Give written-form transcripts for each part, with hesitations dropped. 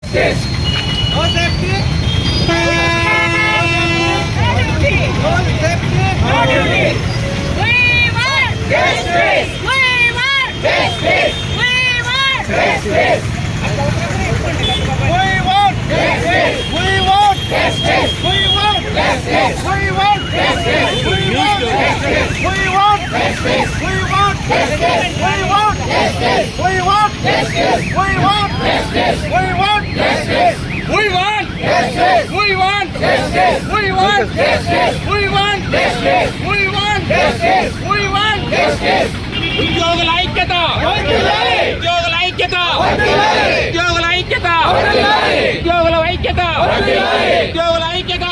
No safety. No safety. No duty. We want Justice. We want Justice. We want Justice. We want justice. We want justice. We want justice. We want justice. We want justice. We want justice. We want justice. We want justice. We want justice. We want justice. We want justice. We want justice. We want justice. We want justice. We want justice. We want justice. We want justice. ఉద్యోగుల ఐక్యత ఉద్యోగుల ఐక్యత ఉద్యోగుల ఐక్యత ఉద్యోగుల ఐక్యత ఉద్యోగుల ఐక్యత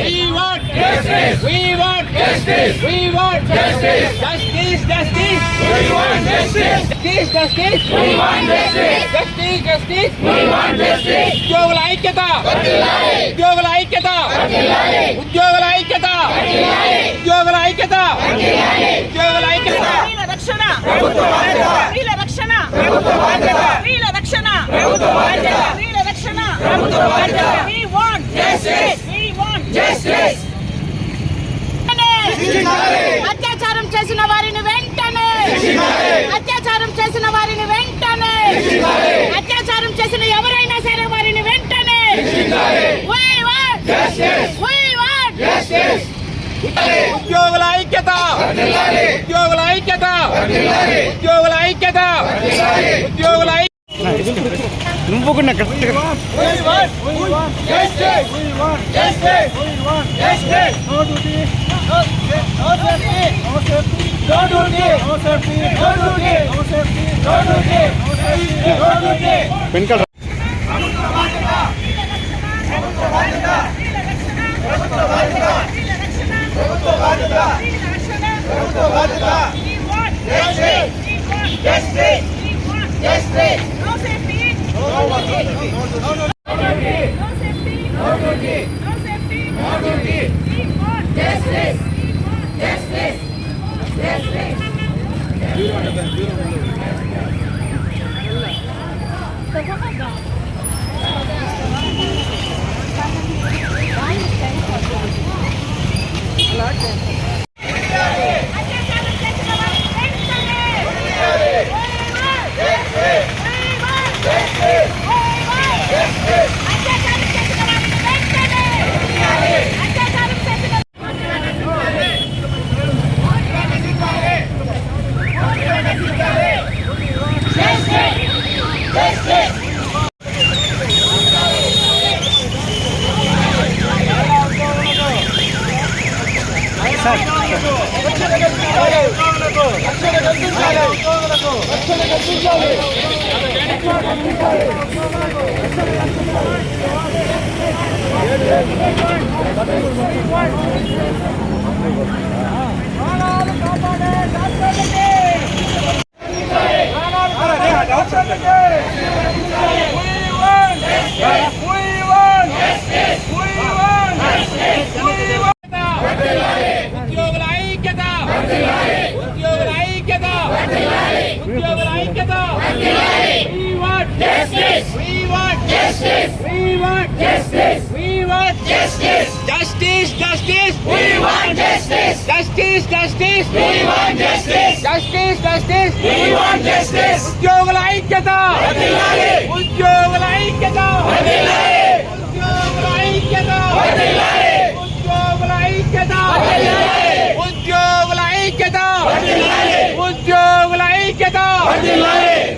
We want justice. We want justice. We want justice. Justice, justice. We want justice. Justice, justice. We want justice. Justice, justice. We want justice. ఉద్యోగుల ఐక్యత ఉద్యోగుల ఐక్యత ఉద్యోగుల ఐక్యత ఉద్యోగుల ఐక్యత ఉద్యోగుల ఐక్యత రక్షణ వీళ్ళ రక్షణ వీళ్ళ రక్షణ వీళ్ళ రక్షణ We want justice. We want justice. అత్యాచారం చేసిన వారిని వెంటనే అత్యాచారం చేసిన వారిని వెంటనే అత్యాచారం చేసిన ఎవరైనా సరే వారిని వెంటనే We want justice. We want justice. ఉద్యోగుల ఐక్యత ఉద్యోగుల ఐక్యత ఉద్యోగుల ఐక్యత ఉద్యోగుల నువ్వు కూడా correct We want justice. We want justice. We want justice. No duty. No safety. No safety. No duty. No safety. No duty. No safety. No duty. No safety. No duty. వెనకాల ప్రభుత్వ బాధ్యత. ప్రభుత్వ బాధ్యత. ప్రభుత్వ బాధ్యత. ప్రభుత్వ బాధ్యత. ప్రభుత్వ బాధ్యత. We want Justice. Justice. Justice. no safety. No duty. No duty. No safety. No duty. No safety. No duty. We want Justice. We want Justice. Justice. అత్యాచారం చేసిన వారిని వెంటనే అత్యాచారం చేసిన వారిని వెంటనే అత్యాచారం చేసిన ఉద్యోగుల ఐక్యత ఉద్యోగుల ఐక్యత ఉద్యోగుల ఐక్యత We want justice. We want justice. We want justice. We want justice. Justice, justice. We want justice. Justice, justice. We want justice. Justice, justice. We want justice. ఉద్యోగుల ఐక్యత ఉద్యోగుల ఐక్యత ఉద్యోగుల ఐక్యత ఉద్యోగుల ఐక్యత ఉద్యోగుల ఐక్యత ఉద్యోగుల ఐక్యత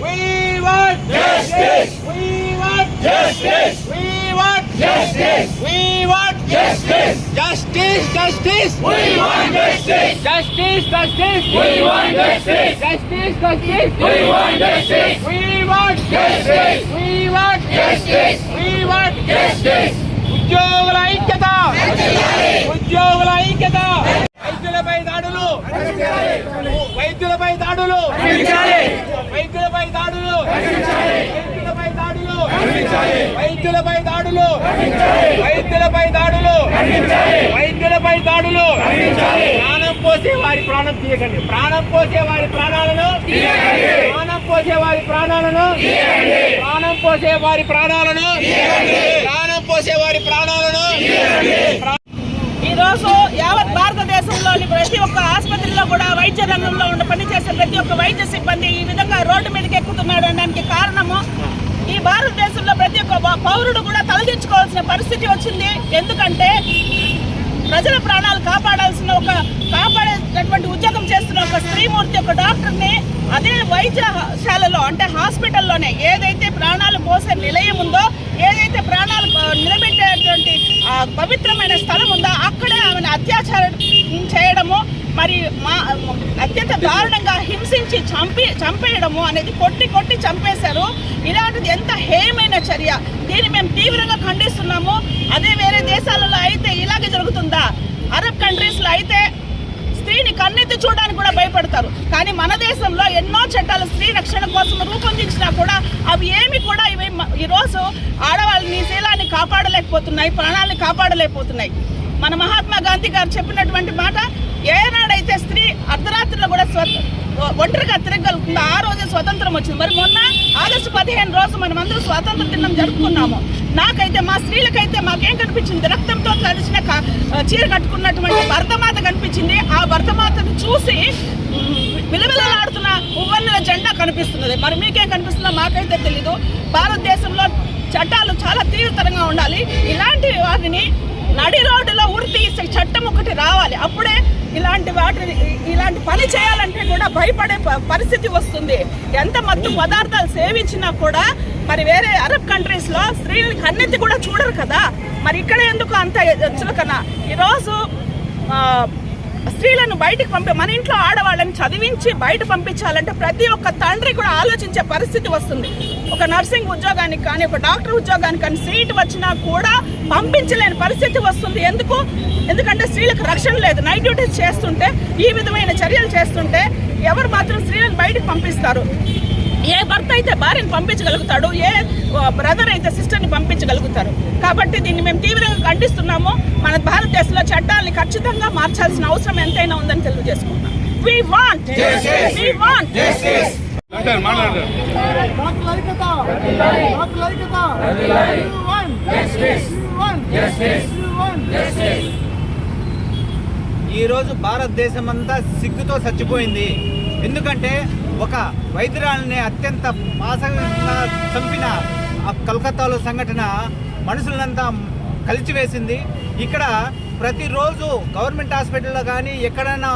We want justice. We want justice. We want justice. We want justice. Justice, justice. We want justice. Justice, justice. We want justice. Justice, justice. We want justice. We want justice. We want justice. We want justice. ఉద్యోగుల ఐక్యత ఉద్యోగుల ఐక్యత వైద్యులపై దాడులు వైద్యులపై దాడులు వైద్యులపై దాడులు వైద్యులపై దాడులు వైద్యులపై దాడులు వైద్యులపై దాడులు వైద్యులపై దాడులు ప్రాణం పోసే వారి ప్రాణం తీయకండి ప్రాణం పోసే వారి ప్రాణాలను ప్రాణం పోసే వారి ప్రాణాలను ప్రాణం పోసే వారి ప్రాణాలను ప్రాణం పోసే వారి ప్రాణాలను ఈ రోజు యావత్ భారతదేశంలోని ప్రతి ఒక్క ఆసుపత్రిలో కూడా వైద్య రంగంలో పనిచేసే ప్రతి ఒక్క వైద్య సిబ్బంది ఈ విధంగా రోడ్డు మీదకి ఎక్కుతున్నాడు అనడానికి కారణము ఈ భారతదేశంలో ప్రతి ఒక్క పౌరుడు కూడా తలదించుకోవాల్సిన పరిస్థితి వచ్చింది. ఎందుకంటే ప్రజల ప్రాణాలు కాపాడేటటువంటి ఉద్యోగం చేస్తున్న ఒక స్త్రీమూర్తి, ఒక డాక్టర్ని అదే వైద్యశాలలో అంటే హాస్పిటల్లోనే ఏదైతే ప్రాణాలు పోసే నిలయం ఉందో, ఏదైతే ప్రాణాలు నిలబెట్టేటువంటి పవిత్రమైన స్థలం ఉందో అక్కడే ఆమెను అత్యాచారం చేయడము, మరి అత్యంత దారుణంగా హింసించి చంపేయడము అనేది కొట్టి చంపేశారు. ఇలాంటిది ఎంత హేయమైన చర్య. దీన్ని మేము తీవ్రంగా ఖండిస్తున్నాము. అదే వేరే దేశాలలో అయితే ఇలాగే జరుగుతుందా? అరబ్ కంట్రీస్లో అయితే స్త్రీని కన్నెత్తి చూడడానికి కూడా భయపడతారు. కానీ మన దేశంలో ఎన్నో చట్టాలు స్త్రీ రక్షణ కోసం రూపొందించినా కూడా అవి ఏమి కూడా ఇవి ఈరోజు ఆడవాళ్ళని శీలాన్ని కాపాడలేకపోతున్నాయి, ప్రాణాలను కాపాడలేకపోతున్నాయి. మన మహాత్మా గాంధీ గారు చెప్పినటువంటి మాట, ఏనాడైతే స్త్రీ అర్ధరాత్రిలో కూడా ఒంటరిగా తిరగలుగుతుందో ఆ రోజే స్వతంత్రం వచ్చింది. మరి మొన్న ఆగస్టు 15 రోజు మనమందరూ స్వాతంత్ర దినం జరుపుకున్నాము. నాకైతే మా స్త్రీలకైతే మాకేం కనిపించింది? రక్తంతో కలిసిన చీర కట్టుకున్నటువంటి భరతమాత కనిపించింది. ఆ భరతమాతను చూసి విలువిలలాడుతున్న పువ్వన్నెల జెండా కనిపిస్తున్నది. మరి మీకేం కనిపిస్తుందో మాకైతే తెలీదు. భారతదేశంలో చట్టాలు చాలా తీవ్రతరంగా ఉండాలి. ఇలాంటి వాటిని నడి రోడ్డులో ఉరి తీసే చట్టం ఒకటి రావాలి. అప్పుడే ఇలాంటి పని చేయాలంటే కూడా భయపడే పరిస్థితి వస్తుంది. ఎంత మత్తు పదార్థాలు సేవించినా కూడా మరి వేరే అరబ్ కంట్రీస్లో స్త్రీలని కన్నెత్తి కూడా చూడరు కదా. మరి ఇక్కడ ఎందుకు అంత చులకన? ఈరోజు స్త్రీలను బయటకు మన ఇంట్లో ఆడవాళ్ళని చదివించి బయట పంపించాలంటే ప్రతి ఒక్క తండ్రి కూడా ఆలోచించే పరిస్థితి వస్తుంది. ఒక నర్సింగ్ ఉద్యోగానికి కానీ, ఒక డాక్టర్ ఉద్యోగానికి కానీ సీట్ వచ్చినా కూడా పంపించలేని పరిస్థితి వస్తుంది. ఎందుకంటే స్త్రీలకు రక్షణ లేదు. నైట్ డ్యూటీస్ చేస్తుంటే, ఈ విధమైన చర్యలు చేస్తుంటే ఎవరు మాత్రం స్త్రీలను బయటకు పంపిస్తారు? ఏ భర్త అయితే భార్యను పంపించగలుగుతాడు, ఏ బ్రదర్ అయితే సిస్టర్ని పంపించగలుగుతారు. కాబట్టి దీన్ని మేము తీవ్రంగా ఖండిస్తున్నాము. మన భారతదేశంలో చట్టాలని ఖచ్చితంగా మార్చాల్సిన అవసరం ఎంతైనా ఉందని తెలియజేసుకుంటున్నాం. We want justice. ఈరోజు భారతదేశం అంతా సిగ్గుతో చచ్చిపోయింది. ఎందుకంటే ఒక వైద్యురాలని అత్యంత పాశంగా చంపిన ఆ కలకత్తాలో సంఘటన మనుషులంతా కలిచివేసింది. ఇక్కడ ప్రతిరోజు గవర్నమెంట్ హాస్పిటల్లో కానీ ఎక్కడైనా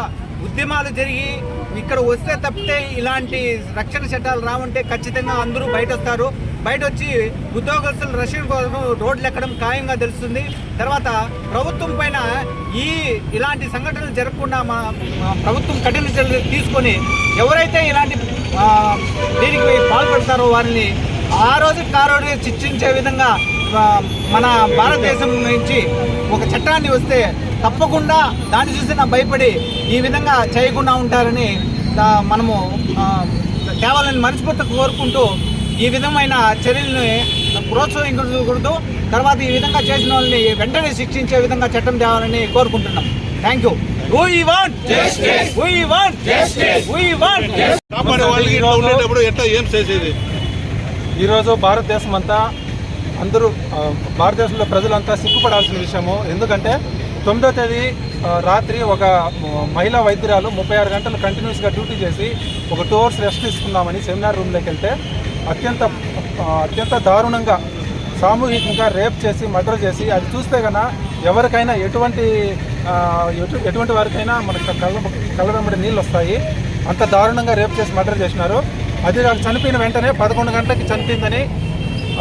ఉద్యమాలు జరిగి ఇక్కడ వస్తే తప్పితే ఇలాంటి రక్షణ చట్టాలు రావంటే ఖచ్చితంగా అందరూ బయట వస్తారు. బయట వచ్చి ఉద్యోగస్తులు రక్షణ కోసం రోడ్లు ఎక్కడం ఖాయంగా తెలుస్తుంది. తర్వాత ప్రభుత్వం పైన ఇలాంటి సంఘటనలు జరగకుండా మా ప్రభుత్వం కఠిన చర్యలు తీసుకొని ఎవరైతే ఇలాంటి దీనికి పాల్పడతారో వారిని ఆ రోజు శిక్షించే విధంగా మన భారతదేశం నుంచి ఒక చట్టాన్ని వస్తే తప్పకుండా దాన్ని చూసి భయపడి ఈ విధంగా చేయకుండా ఉంటారని మనము కేవలం మనస్ఫూర్తి కోరుకుంటూ ఈ విధమైన చర్యల్ని ప్రోత్సహించకూడదు. తర్వాత ఈ విధంగా చేసిన వాళ్ళని వెంటనే శిక్షించే విధంగా చట్టం తేవాలని కోరుకుంటున్నాం. Thank you. We want justice. We want justice. We want justice. కాపాడే వాళ్ళకి ఇలా ఉండేటప్పుడు ఎట్లా ఏం చేసేది? ఈరోజు భారతదేశం అంతా భారతదేశంలో ప్రజలంతా సిగ్గుపడాల్సిన విషయము. ఎందుకంటే 9వ తేదీ రాత్రి ఒక మహిళా వైద్యురాలు 36 గంటలు కంటిన్యూస్గా డ్యూటీ చేసి ఒక 2 hours రెస్ట్ తీసుకుందామని సెమినార్ రూమ్లోకి వెళ్తే అత్యంత దారుణంగా సామూహికంగా రేప్ చేసి మర్డర్ చేసి, అది చూస్తే కన్నా ఎవరికైనా ఎటువంటి వారికైనా మనకు కళ్ళ వెంబడి నీళ్ళు వస్తాయి. అంత దారుణంగా రేప్ చేసి మర్డర్ చేసినారు. అది చనిపోయిన వెంటనే 11 గంటలకి చనిపోయిందని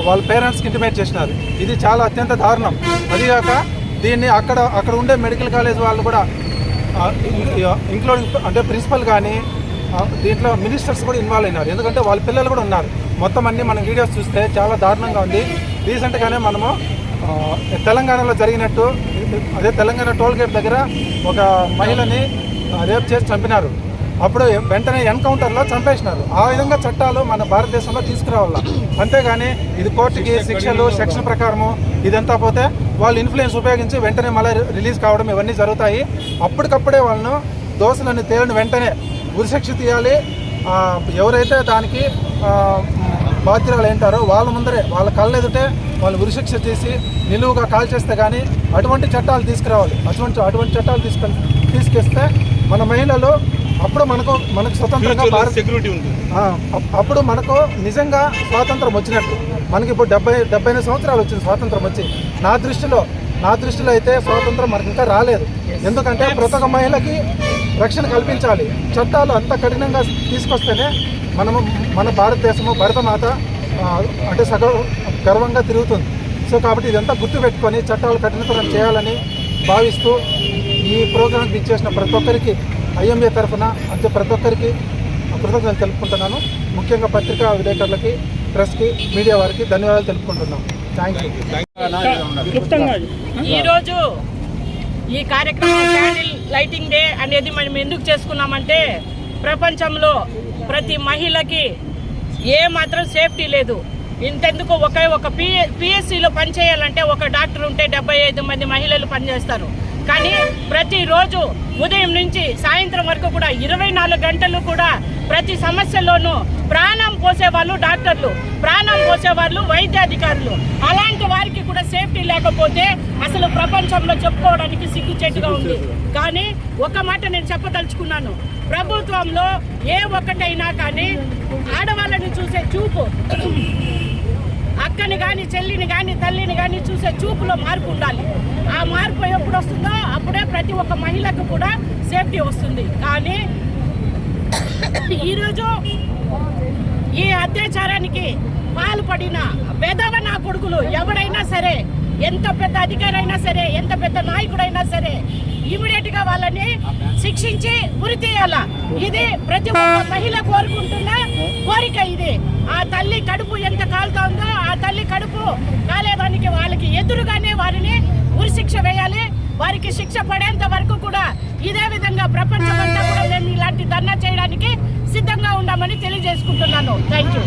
వాళ్ళ పేరెంట్స్కి ఇంటిమేట్ చేసినారు. ఇది చాలా అత్యంత దారుణం. అదిగాక దీన్ని అక్కడ ఉండే మెడికల్ కాలేజ్ వాళ్ళు కూడా ఇంక్లూడింగ్ అంటే ప్రిన్సిపల్ కానీ దీంట్లో మినిస్టర్స్ కూడా ఇన్వాల్వ్ అయినారు. ఎందుకంటే వాళ్ళ పిల్లలు కూడా ఉన్నారు. మొత్తం అన్నీ మనం వీడియోస్ చూస్తే చాలా దారుణంగా ఉంది. రీసెంట్గానే మనము తెలంగాణలో జరిగినట్టు అదే తెలంగాణ టోల్ గేట్ దగ్గర ఒక మహిళని రేప్ చేసి చంపినారు. అప్పుడు వెంటనే ఎన్కౌంటర్లో చంపేసినారు. ఆ విధంగా చట్టాలు మన భారతదేశంలో తీసుకురావాల. అంతేగాని ఇది కోర్టుకి సెక్షన్ ప్రకారము ఇదంతా పోతే వాళ్ళు ఇన్ఫ్లుయెన్స్ ఉపయోగించి వెంటనే మళ్ళీ రిలీజ్ కావడం ఇవన్నీ జరుగుతాయి. అప్పటికప్పుడే వాళ్ళను దోషులను తేలిన వెంటనే ఉరిశిక్ష తీయాలి. ఎవరైతే దానికి బాధ్యురాలు ఏంటారో వాళ్ళ ముందరే వాళ్ళ కళ్ళెదుటే వాళ్ళు ఉరిశిక్ష చేసి నిలువుగా కాల్ చేస్తే కానీ అటువంటి చట్టాలు తీసుకురావాలి. అటువంటి చట్టాలు తీసుకొస్తే మన మహిళలు అప్పుడు మనకు స్వతంత్రంగా సెక్యూరిటీ ఉంటుంది. అప్పుడు మనకు నిజంగా స్వాతంత్రం వచ్చినట్టు. మనకి ఇప్పుడు 75 సంవత్సరాలు వచ్చింది స్వాతంత్రం వచ్చి. నా దృష్టిలో అయితే స్వాతంత్రం మనకి ఇంకా రాలేదు. ఎందుకంటే ప్రతి ఒక్క మహిళకి రక్షణ కల్పించాలి. చట్టాలు అంత కఠినంగా తీసుకొస్తేనే మన భారతదేశము భరతమాత అంటే గర్వంగా తిరుగుతుంది. సో కాబట్టి ఇదంతా గుర్తుపెట్టుకొని చట్టాలు కఠినతరం చేయాలని భావిస్తూ ఈ ప్రోగ్రాంకి ఇచ్చేసిన ప్రతి ఒక్కరికి ఐఎంఏ తరఫున అంటే ప్రతి ఒక్కరికి కృతజ్ఞతలు తెలుపుకుంటున్నాను. ముఖ్యంగా పత్రికా విలేకరులకి, ప్రెస్కి, మీడియా వారికి ధన్యవాదాలు తెలుపుకుంటున్నాను. Thank you. ఈరోజు ఈ కార్యక్రమం క్యాండిల్ లైటింగ్ డే అనేది మనం ఎందుకు చేసుకున్నామంటే ప్రపంచంలో ప్రతి మహిళకి ఏ మాత్రం సేఫ్టీ లేదు. ఇంతెందుకు ఒక పిఎస్సిలో పనిచేయాలంటే ఒక డాక్టర్ ఉంటే 75 మంది మహిళలు పనిచేస్తారు. కానీ ప్రతిరోజు ఉదయం నుంచి సాయంత్రం వరకు కూడా 24 గంటలు కూడా ప్రతి సమస్యలోనూ ప్రాణం పోసేవాళ్ళు డాక్టర్లు, ప్రాణం పోసేవాళ్ళు వైద్యాధికారులు. అలాంటి వారికి కూడా సేఫ్టీ లేకపోతే అసలు ప్రపంచంలో చెప్పుకోవడానికి సిగ్గుచేటుగా ఉంది. కానీ ఒక మాట నేను చెప్పదలుచుకున్నాను, ప్రభుత్వంలో ఏ ఒక్కటైనా కానీ ఆడవాళ్ళని చూసే చూపు, అక్కని కానీ చెల్లిని కానీ తల్లిని కానీ చూసే చూపులో మార్పు ఉండాలి. ఆ మార్పు ఎప్పుడు వస్తుందో అప్పుడే ప్రతి ఒక్క మహిళకు కూడా సేఫ్టీ వస్తుంది. కానీ ఈరోజు ఈ అత్యాచారానికి పాల్పడిన వెధవ నా కొడుకులు ఎవరైనా సరే, ఎంత పెద్ద అధికారి అయినా సరే, ఎంత పెద్ద నాయకుడైనా సరే, ఇమీడియట్ గా వాళ్ళని శిక్షించి ఉరి తీయాల. ఇది ప్రతి ఒక్క మహిళ కోరుకుంటున్న కోరిక. ఇది ఆ తల్లి కడుపు ఎంత కాలుతోందో ఆ తల్లి కడుపు కాలేదానికి వాళ్ళకి ఎదురుగానే వారిని ఉరి శిక్ష వేయాలి. వారికి శిక్ష పడేంత వరకు కూడా ఇదే విధంగా ప్రపంచమంతా కూడా మేము ఇలాంటి ధర్నా చేయడానికి సిద్ధంగా ఉన్నామని తెలియజేసుకుంటున్నాను. Thank you.